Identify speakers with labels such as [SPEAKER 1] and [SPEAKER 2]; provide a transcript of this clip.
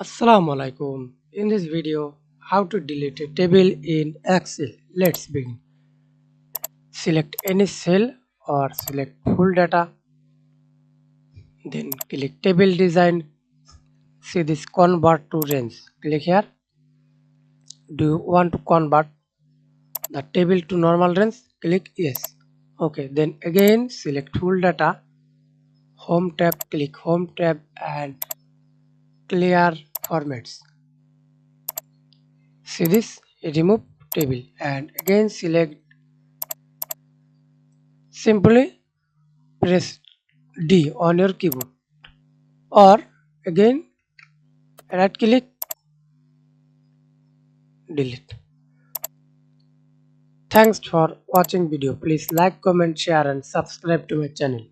[SPEAKER 1] Assalamu alaikum. In this video, how to delete a table in Excel. Let's begin. Select any cell or select full data. Then click table design. See this convert to range. Click here. Do you want to convert the table to normal range? Click yes. Okay. Then again select full data. Home tab. Click home tab and clear formats. See this? Remove table and again select. Simply press D on your keyboard or again right click delete. Thanks for watching video. Please like, comment, share and subscribe to my channel.